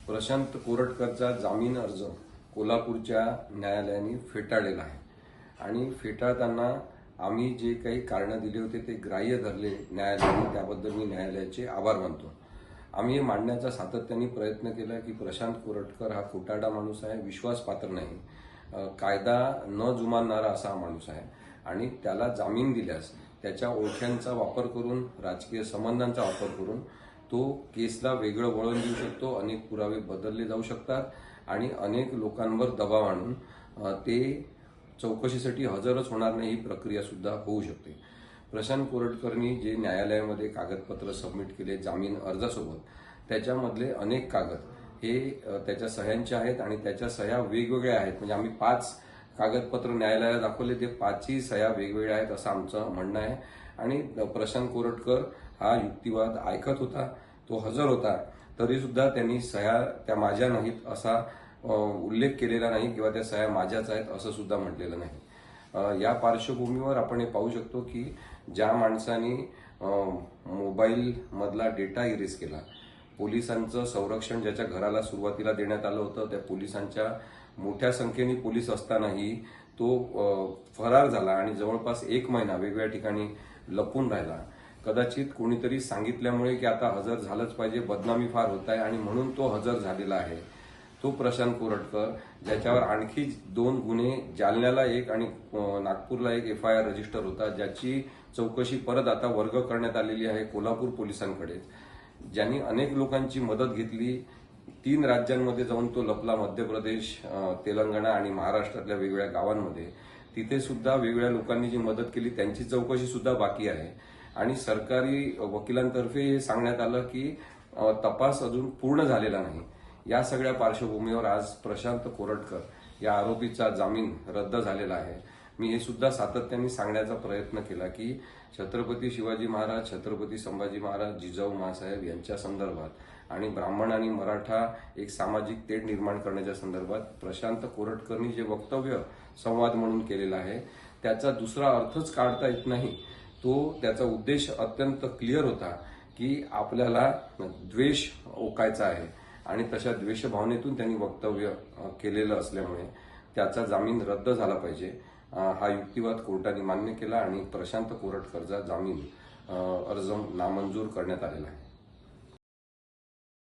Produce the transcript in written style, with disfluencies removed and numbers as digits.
प्रशांत कोरटकरचा जामीन अर्ज कोल्हापूरच्या न्यायालयाने फेटाळलेला आहे आणि फेटाळताना आम्ही जे काही कारणं दिली होते ते ग्राह्य धरले न्यायालयाने, त्याबद्दल मी न्यायालयाचे आभार मानतो। आम्ही हे मांडण्याचा सातत्याने प्रयत्न केला की प्रशांत कोरटकर हा खोटारडा माणूस आहे, विश्वासपात्र नाही, कायदा न जुमानणारा असा माणूस आहे आणि त्याला जामीन दिल्यास त्याच्या ओळख्यांचा वापर करून, राजकीय संबंधांचा वापर करून तो केसला वेगळं वळण देऊ शकतो, अनेक पुरावे बदलले जाऊ शकतात आणि अनेक लोकांवर दबाव आणून ते चौकशीसाठी हजरच होणार नाही, ही प्रक्रिया सुद्धा होऊ शकते। प्रशांत कोरटकरनी जे न्यायालयामध्ये कागदपत्र सबमिट केले जामीन अर्जासोबत, त्याच्यामधले अनेक कागद हे त्याच्या सह्यांचे आहेत आणि त्याच्या सह्या वेगवेगळ्या आहेत। म्हणजे आम्ही 5 कागदपत्र न्यायालयाला दाखवले, ते 5ही सह्या वेगवेगळ्या आहेत असं आमचं म्हणणं आहे आणि प्रशांत कोरटकर हा युक्तिवाद ऐकत होता, तो हजर होता, तरी सुद्धा त्यांनी सह्या त्या माझ्या नाहीत असा उल्लेख केलेला नाही किंवा त्या सह्या माझ्याच आहेत असं सुद्धा म्हटलेलं नाही। या पार्श्वभूमीवर आपण हे पाहू शकतो की ज्या माणसाने मोबाईल मधला डेटा इरेज केला, पोलिसांचं संरक्षण ज्याच्या घराला सुरुवातीला देण्यात आलं होतं, त्या पोलिसांच्या मोठ्या संख्येने पोलीस असतानाही तो फरार झाला आणि जवळपास 1 महिना वेगवेगळ्या ठिकाणी लपून राहिला। कदाचित कोणीतरी सांगितल्यामुळे की आता हजर झालंच पाहिजे, बदनामी फार होत आहे आणि म्हणून तो हजर झालेला आहे। तो प्रशांत कोरटकर, ज्याच्यावर आणखी 2 गुन्हे, जालन्याला 1 आणि नागपूरला 1 FIR रजिस्टर होता, ज्याची चौकशी परत आता वर्ग करण्यात आलेली आहे कोल्हापूर पोलिसांकडे, ज्यांनी अनेक लोकांची मदत घेतली। 3 राज्यांमध्ये जाऊन तो लपला, मध्य प्रदेश, तेलंगणा आणि महाराष्ट्रातल्या वेगवेगळ्या गावांमध्ये। तिथे सुद्धा वेगवेगळ्या लोकांनी जी मदत केली त्यांची चौकशी सुद्धा बाकी आहे आणि सरकारी वकिलांतर्फे हे सांगण्यात आलं की तपास अजून पूर्ण झालेला नाही। या सगळ्या पार्श्वभूमीवर आज प्रशांत कोरटकर या आरोपीचा जामीन रद्द झालेला आहे। मी हे सुद्धा सातत्याने सांगण्याचा प्रयत्न केला की छत्रपती शिवाजी महाराज, छत्रपती संभाजी महाराज, जिजाऊ माँसाहेब यांच्या संदर्भात आणि ब्राह्मण आणि मराठा एक सामाजिक तेढ निर्माण करण्याच्या संदर्भात प्रशांत कोरटकरनी जे वक्तव्य संवाद म्हणून केलेला आहे त्याचा दुसरा अर्थच काढता येत नाही। त्याचा उद्देश अत्यंत क्लिअर होता की आपल्याला द्वेष ओकायचा आहे आणि तशा द्वेष भावनेतून त्यांनी वक्तव्य केलेलं असल्यामुळे त्याचा जामीन रद्द झाला पाहिजे। हा युक्तिवाद कोर्टाने मान्य केला आणि प्रशांत कोरटकरचा जामीन अर्ज नामंजूर करण्यात आलेला आहे।